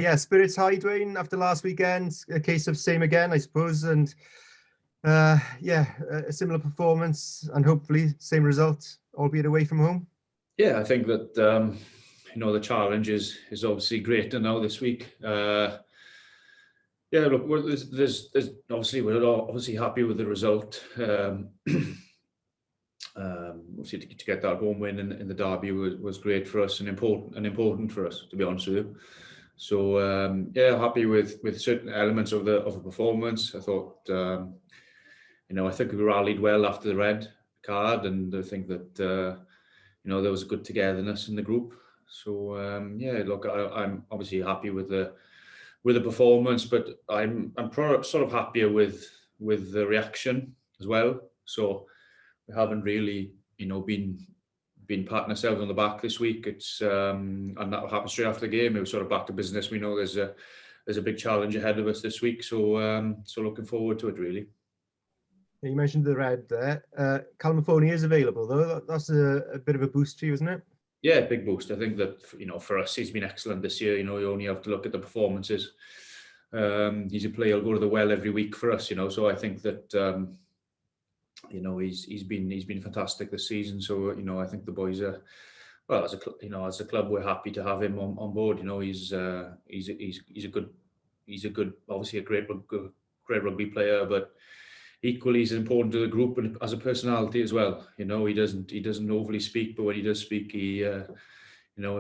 Yeah, spirits high, Dwayne, after last weekend. A case of same again, I suppose. And yeah, a similar performance and hopefully same result, albeit away from home. Yeah, I think that the challenge is obviously greater now this week. Yeah, look, there's obviously we're obviously happy with the result. Obviously to get that home win in the derby was great for us and important for us, to be honest with you. So yeah, happy with certain elements of the performance. I thought I think we rallied well after the red card, and I think that there was a good togetherness in the group. So yeah, look, I'm obviously happy with the performance, but I'm sort of happier with the reaction as well. So we haven't really been patting ourselves on the back this week. It's and that happened straight after the game. It was sort of back to business. We know there's a big challenge ahead of us this week, so looking forward to it really. You mentioned the red there. California is available though. That's a bit of a boost for you, isn't it? Yeah, big boost. I think that for us, he's been excellent this year. You only have to look at the performances. He's a player who'll go to the well every week for us. So I think that he's been fantastic this season. So I think the boys are, well, as a club, we're happy to have him on board. He's a good, obviously a great rugby player, but equally he's important to the group and as a personality as well. He doesn't overly speak, but when he does speak, he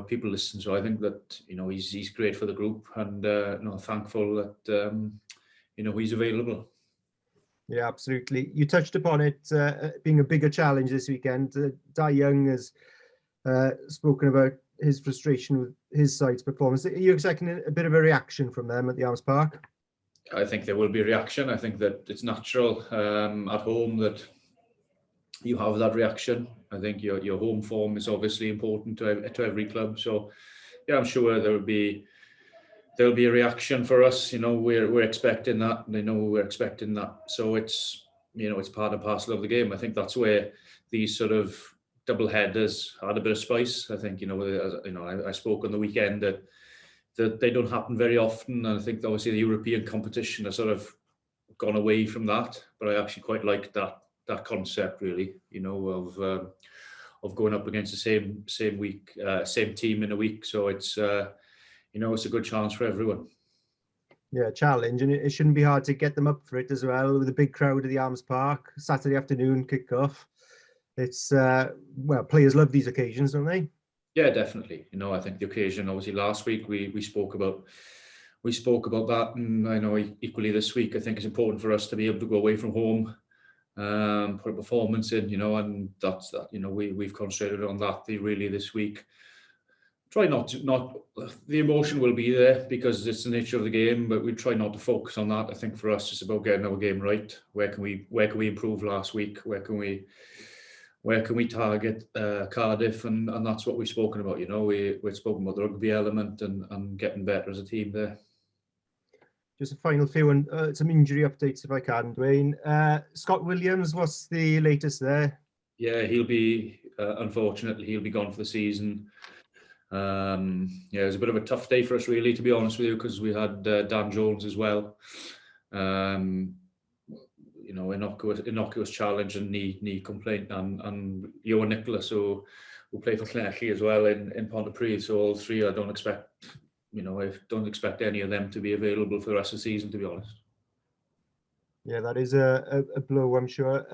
people listen. So I think that he's great for the group, and thankful that he's available. Yeah, absolutely. You touched upon it being a bigger challenge this weekend. Dai Young has spoken about his frustration with his side's performance. Are you expecting a bit of a reaction from them at the Arms Paek? I think there will be a reaction. I think that it's natural at home that you have that reaction. I think your home form is obviously important to every club. So yeah, I'm sure there'll be a reaction for us. We're expecting that. They know we're expecting that. So it's it's part and parcel of the game. I think that's where these sort of double headers add a bit of spice. I think I spoke on the weekend that they don't happen very often, and I think obviously the European competition has sort of gone away from that. But I actually quite like that concept really. Of going up against the same team in a week. So it's it's a good chance for everyone. Yeah, challenge, and it shouldn't be hard to get them up for it as well, with a big crowd at the Arms Paek, Saturday afternoon kick-off. It's players love these occasions, don't they? Yeah, definitely. I think the occasion, obviously last week we spoke about that, and I know equally this week I think it's important for us to be able to go away from home, put a performance in, and that's that. We've concentrated on that really this week. Try not the emotion will be there because it's the nature of the game, but we try not to focus on that. I think for us it's about getting our game right. Where can we improve last week? Where can we target Cardiff, and that's what we've spoken about. We've spoken about the rugby element and getting better as a team there. Just a final few and some injury updates if I can, Dwayne. Scott Williams, what's the latest there? Yeah, he'll be unfortunately he'll be gone for the season. Yeah, it was a bit of a tough day for us really, to be honest with you, because we had Dan Jones as well. Innocuous challenge and knee complaint, and Johan Nicholas who play for Clerchy as well in Pontypridd. So all three, I don't expect any of them to be available for the rest of the season, to be honest. Yeah, that is a blow, I'm sure.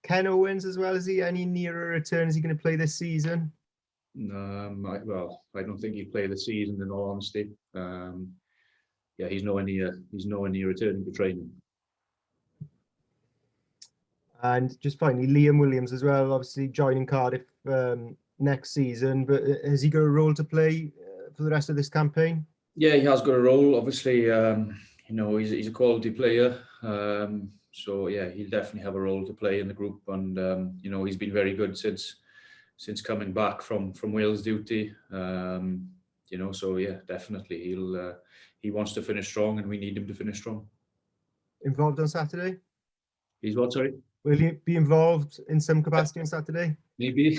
Ken Owens as well, is he any nearer a return? Is he going to play this season? I don't think he'll play the season, in all honesty. Yeah, he's nowhere near returning to training. And just finally, Liam Williams as well, obviously joining Cardiff next season, but has he got a role to play for the rest of this campaign? Yeah, he has got a role. Obviously, he's a quality player. So yeah, he'll definitely have a role to play in the group, and he's been very good since coming back from Wales duty. So yeah, definitely he wants to finish strong, and we need him to finish strong. Involved on Saturday? He's what, sorry? Will he be involved in some capacity on Saturday? Maybe.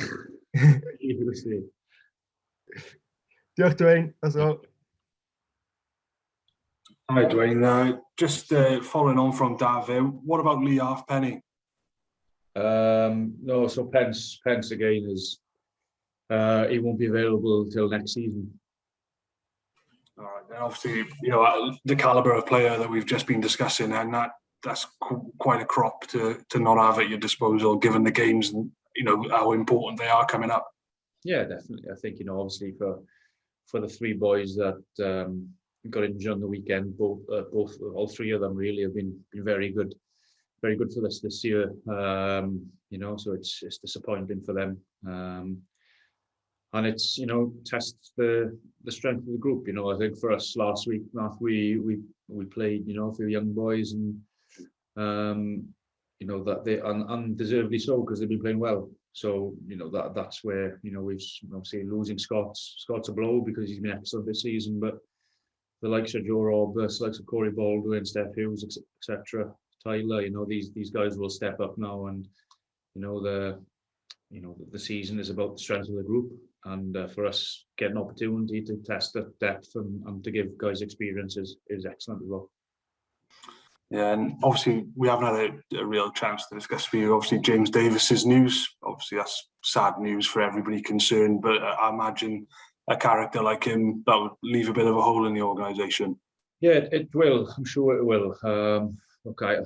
Diolch, Dwayne. That's all. Hi, Dwayne. Just following on from Dav, what about Lee Halfpenny? No, so Pence again is he won't be available till next season. All right, and obviously, the caliber of player that we've just been discussing, and that's quite a crop to not have at your disposal, given the games and how important they are coming up. Yeah, definitely. I think obviously for the three boys that got injured on the weekend, all three of them really have been very good for us this year. So it's disappointing for them. And it's tests the strength of the group. I think for us last week, we played a few young boys, and that they undeservedly so, because they've been playing well. So that's where we've obviously losing Scott's a blow, because he's been excellent this season. But the likes of Joe Roberts, the likes of Corey Baldwin, Steph Hughes, etc., Tyler, these guys will step up now, and the season is about the strength of the group, and for us getting an opportunity to test that depth and to give guys experience is excellent as well. Yeah, and obviously we haven't had a real chance to discuss for you. Obviously, James Davis's news. Obviously, that's sad news for everybody concerned. But I imagine a character like him, that would leave a bit of a hole in the organisation. Yeah, it will. I'm sure it will. Look, I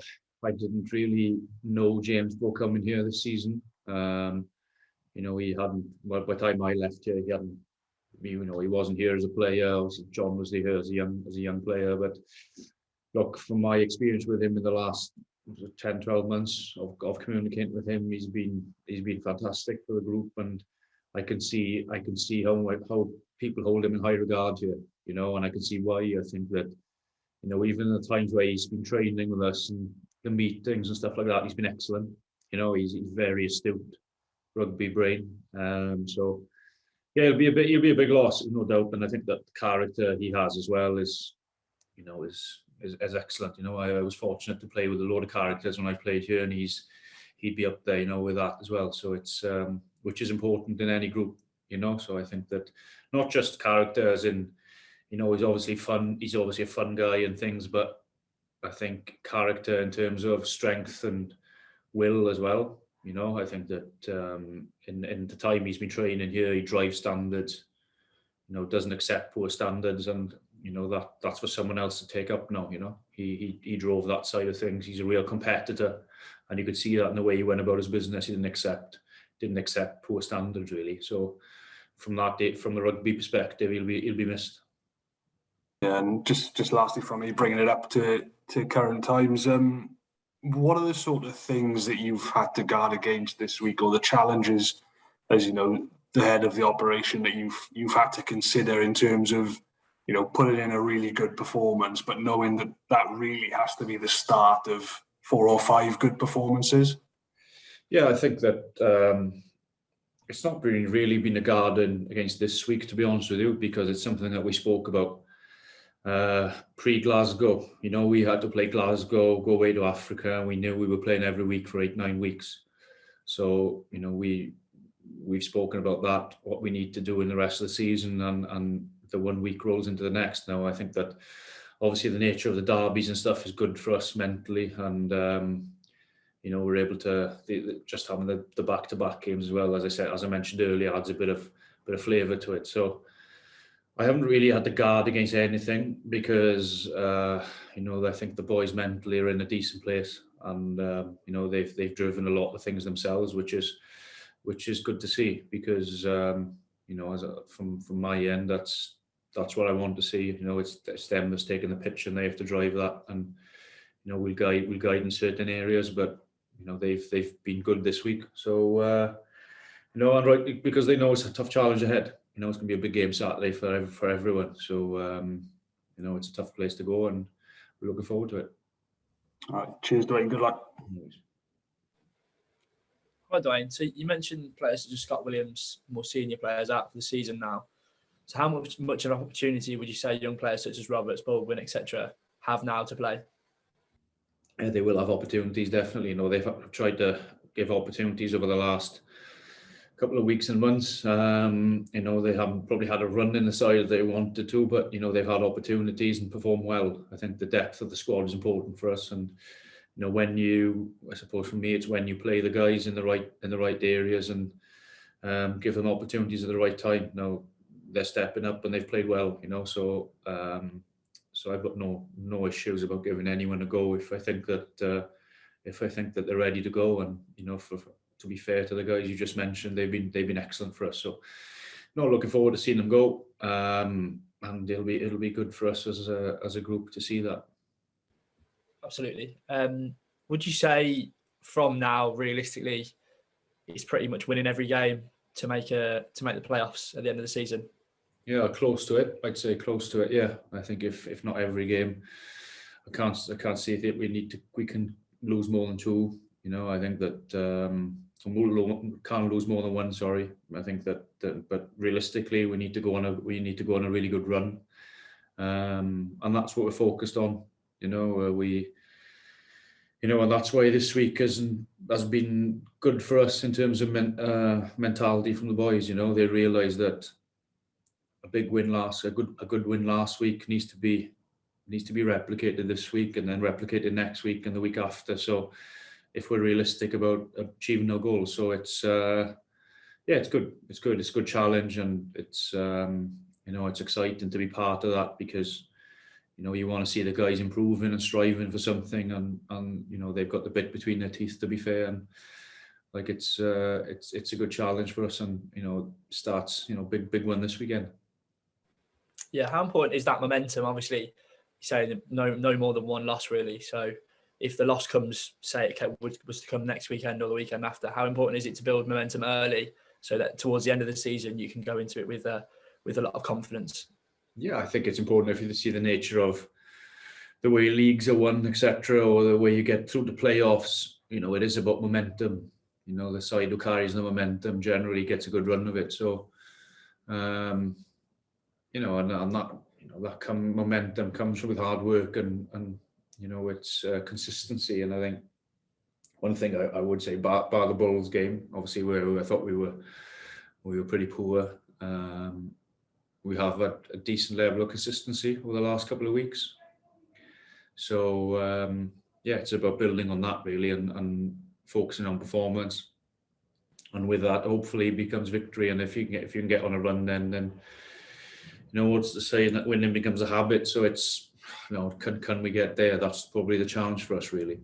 didn't really know James before coming here this season. He hadn't. Well, by the time I left here, he hadn't. He wasn't here as a player. Obviously, John was here as a young player. But look, from my experience with him in the last 10, 12 months of communicating with him, he's been fantastic for the group, and I can see how people hold him in high regard here. And I can see why. I think that even in the times where he's been training with us and the meetings and stuff like that, he's been excellent. He's very astute rugby brain. So yeah, he'll be a big loss, no doubt. And I think that the character he has as well is excellent. I was fortunate to play with a load of characters when I played here, and he'd be up there, with that as well. So it's which is important in any group, So I think that not just character as in, he's obviously fun. He's obviously a fun guy and things, but I think character in terms of strength and will as well. I think that in the time he's been training here, he drives standards. Doesn't accept poor standards, and that's for someone else to take up now. He drove that side of things. He's a real competitor, and you could see that in the way he went about his business. He didn't accept poor standards really. So from the rugby perspective, he'll be missed. Yeah, and just lastly from me, bringing it up to current times, what are the sort of things that you've had to guard against this week, or the challenges, as the head of the operation, that you've had to consider in terms of putting in a really good performance, but knowing that really has to be the start of 4 or 5 good performances? Yeah, I think that it's not really been a guard against this week, to be honest with you, because it's something that we spoke about pre-Glasgow. We had to play Glasgow, go away to Africa, and we knew we were playing every week for 8-9 weeks. So we've spoken about that, what we need to do in the rest of the season, and the 1 week rolls into the next. Now I think that obviously the nature of the derbies and stuff is good for us mentally, and we're able to just having the back-to-back games as well. As I mentioned earlier, adds a bit of flavour to it. So I haven't really had to guard against anything, because I think the boys mentally are in a decent place, and they've driven a lot of things themselves, which is good to see, because from my end, that's what I want to see. It's them that's taking the pitch, and they have to drive that, and we'll guide in certain areas, but they've been good this week. So and right, because they know it's a tough challenge ahead. It's going to be a big game Saturday for everyone. So it's a tough place to go, and we're looking forward to it. All right, cheers, Dwayne. Good luck. Hi, Dwayne. So you mentioned players such as Scott Williams, more senior players, out for the season now. So how much of an opportunity would you say young players such as Roberts, Baldwin, etc., have now to play? Yeah, they will have opportunities, definitely. They've tried to give opportunities over the last couple of weeks and months. You know, they haven't probably had a run in the side they wanted to, but, you know, they've had opportunities and performed well. I think the depth of the squad is important for us. And, you know, when you, I suppose for me, it's when you play the guys in the right areas and give them opportunities at the right time. Now, they're stepping up and they've played well, you know, so I've got no issues about giving anyone a go if I think that they're ready to go. And, you know, to be fair to the guys you just mentioned, they've been excellent for us. So, not looking forward to seeing them go. And it'll be good for us as a group to see that. Absolutely. Would you say from now, realistically, it's pretty much winning every game to make the playoffs at the end of the season? Yeah, close to it. I'd say close to it. Yeah, I think if not every game, I can't see that we can lose more than 2. You know, I think that can't lose more than 1. Sorry, I think that but realistically, we need to go on a really good run, and that's what we're focused on. You know, and that's why this week has been good for us in terms of mentality from the boys. You know, they realise that a good win last week needs to be replicated this week, and then replicated next week and the week after. So, if we're realistic about achieving our goals, so it's it's good. It's a good challenge, and it's you know, it's exciting to be part of that because, you know, you want to see the guys improving and striving for something, and you know, they've got the bit between their teeth, to be fair, and like it's a good challenge for us, and, you know, starts, you know, big one this weekend. Yeah, how important is that momentum? Obviously, you're saying no more than 1 loss really. So if the loss comes, say it was to come next weekend or the weekend after, how important is it to build momentum early so that towards the end of the season you can go into it with a lot of confidence? Yeah, I think it's important if you see the nature of the way leagues are won, etc., or the way you get through the playoffs. You know, it is about momentum. You know, the side who carries the momentum generally gets a good run of it. So, you know, and that, you know, that momentum comes with hard work and you know, it's consistency. And I think one thing I would say, bar the Bulls game, obviously where I thought we were pretty poor. We have a decent level of consistency over the last couple of weeks. So yeah, it's about building on that really, and focusing on performance. And with that, hopefully, it becomes victory. And if you can get on a run, then you know, what's the saying, that winning becomes a habit. So it's, you know, can we get there? That's probably the challenge for us, really.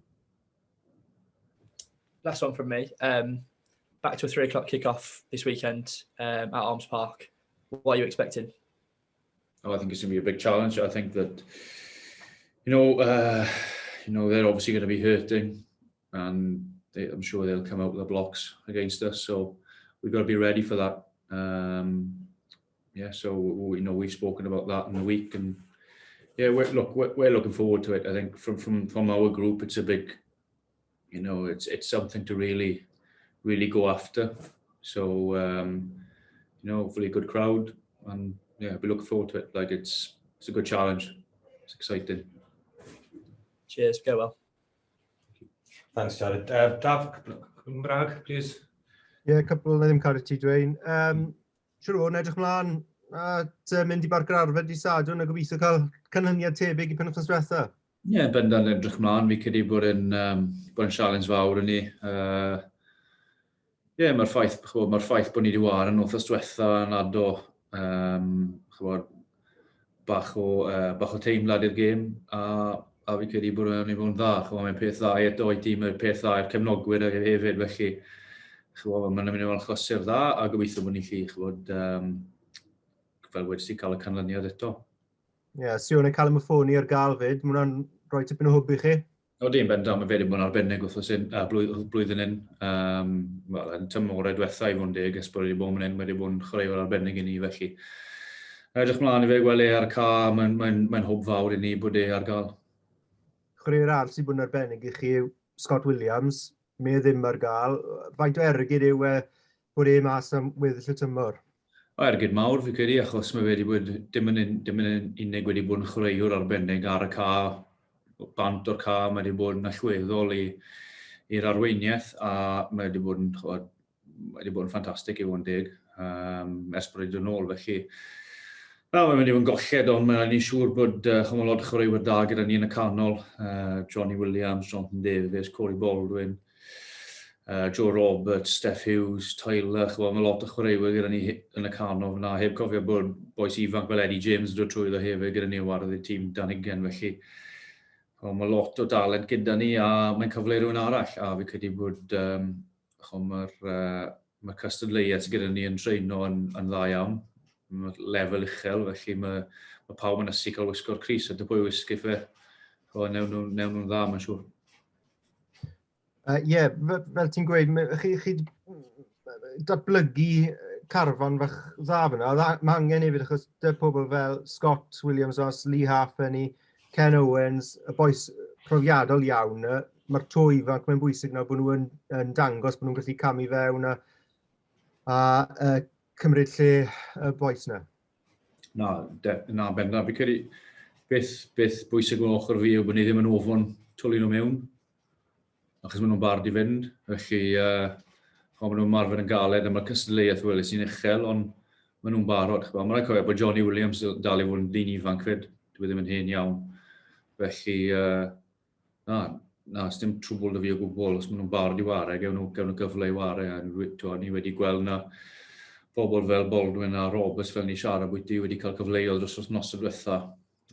Last one from me. Back to a 3:00 kickoff this weekend at Arms Paek. What are you expecting? Oh, I think it's going to be a big challenge. I think that, you know, they're obviously going to be hurting, and I'm sure they'll come out with the blocks against us. So we've got to be ready for that. Yeah, so, you know, we've spoken about that in the week, and yeah, we're looking forward to it. I think from our group, it's a big, you know, it's something to really go after. So, you know, hopefully a good crowd, and yeah, we look forward to it. Like it's a good challenge. It's exciting. Cheers. Go well. Thanks, Jared. Dav, Cymraeg, please. Yeah, couple o ddim cadw ti, Dwayne. Siwr o'n edrych mlaen at mynd I Bargrarfed dydd Sadwrn a gobeithio cael canlyniad tebyg I penwythnos diwetha. Ie, bendant edrych mlaen. Fi credu bod yn sialens fawr yn ni. Ie, mae'r ffaith bod ni wedi war yn wythnos diwetha yn ado bach o teimlad i'r gêm, a fi credu bod ni'n bod yn dda. Mae'n peth dda i'r doi tîm, yr peth dda i'r cefnogwyr hefyd, felly mae'n mynd i'n chlysur dda, a gobeithio bod ni'n gallu fel wedi cael y canlyniad eto. Ie, Siwn yn cael ymwffoni ar gael fyd, mae hwnna'n rhoi tipyn o hwb I chi? O, di'n bendant, mae fe wedi bod yn arbennig blwyddyn hyn. Wel, yn tymor diwetha I fod yn deg, esbor wedi bod yn wedi bod yn chwaraewr arbennig I ni, felly. Edrych mlaen I fe gweld ar y ca, mae'n hwb fawr I ni bod ar gael. Chwaraewr arall sy'n bod yn arbennig I chi yw Scott Williams, mae ddim ar gael. Faint o ergyd yw bod mas am weddill y tymor? O, ergyd mawr fi credu, achos mae wedi bod dim yn unig wedi bod yn chwaraewr arbennig ar y ca, bant o'r ca, mae wedi bod yn allweddol i'r arweiniaeth, a mae wedi bod yn wedi bod yn ffantastig i fod yn deg. Ers bod wedi dod yn ôl, felly. Mae'n mynd i fod yn golled, ond mae'n ni'n siŵr bod lot o chwaraewyr da gyda ni yn y canol. Johnny Williams, Jonathan Davies, Corey Baldwin, Joe Roberts, Steph Hughes, Tyler. Mae lot o chwaraewyr gyda ni yn y canol fyna. Heb cofio bod boes ifanc fel Eddie James yn dod trwyddo hefyd gyda ni warodd y tîm dan ugen. Felly mae lot o dalent gyda ni a mae'n cyfle rhywun arall. A fi credu bod mae'r cystadleuaeth gyda ni yn treino yn dda iawn. Mae lefel uchel, felly mae pawb yn ysu cael wisgo'r Cris a dy pwy wisgu fe. Newn nhw'n dda, mae'n siŵr. Ie, fel ti'n gweud, chi datblygu carfon fach dda fyna. Mae angen hefyd achos dy pobl fel Scott Williams, Lee Halfpenny, Ken Owens, y boes profiadol iawn. Mae'r twy ifanc mae'n bwysig nawr bod nhw yn dangos bod nhw'n gallu camu fewn a cymryd lle y boes na? Na, bendant. Fi credu beth bwysig o'n ochr fi yw bod ni ddim yn ofon twlu nhw mewn, achos maen nhw'n barod i fynd. Felly, maen nhw'n marfer yn galed am y cystadleuaeth weles i'n uchel, ond maen nhw'n barod. Mae'n rhaid cofio bod Johnny Williams dal i fod yn ddyn ifanc fyd, dwi ddim yn hen iawn. Felly, na, dim trwbl da fi o gwbl, os maen nhw'n barod i ware, gewn nhw gyfle i ware. Ni wedi gweld na bobl fel Baldwin a Roberts fel ni siarad bwyty wedi cael cyfleoedd dros nos y diwetha.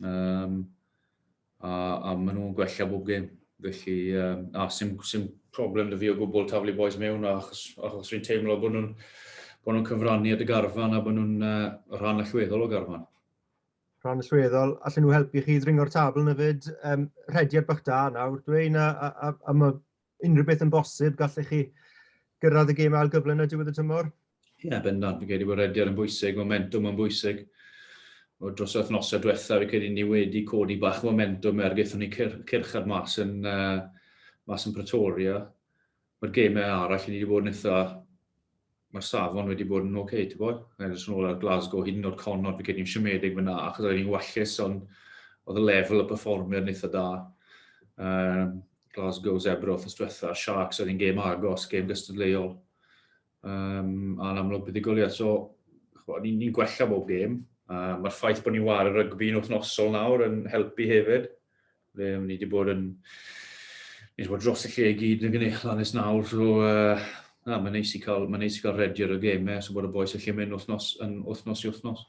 A maen nhw'n gwella bob gêm. Felly, sim problem da fi o gwbl taflu boes mewn, achos fi'n teimlo bod nhw'n cyfrannu at y garfan a bod nhw'n rhan allweddol o garfan. Rhan allweddol, allan nhw helpu chi ddringo'r tabl na fyd, rhediad bach da nawr, Dwayne, a mae unrhyw beth yn bosib, gallech chi gyrraedd y gêm ail gyfle na diwedd y tymor? Ie, bendant. Fi credu bod rhediad yn bwysig, momentum yn bwysig. Dros y wythnosau diwetha, fi credu ni wedi codi bach momentum gaethon ni cyrchad mas yn Pretoria. Mae'r gemau arall wedi bod yn eitha, mae'r safon wedi bod yn oce, ti'n bod? Edrych yn ôl ar Glasgow, hyd yn oed Connaught, fi credu ni'n siomedig fyna, achos oedd ni'n wallus, ond oedd y lefel y perfformiad yn eitha da. Glasgow, Zebra, wythnos diwetha, Sharks, oedd ni'n gêm agos, gêm gystadleuol. A'n amlwg buddigoliaeth, so ni'n gwella bob gêm. Mae'r ffaith bod ni'n wario rygbi'n wythnosol nawr yn helpu hefyd. Ni wedi bod dros y lle i gyd yn gynullan ys nawr, so mae'n neis i cael rediad o gemau, so bod y boes yn lle mynd wythnos i wythnos.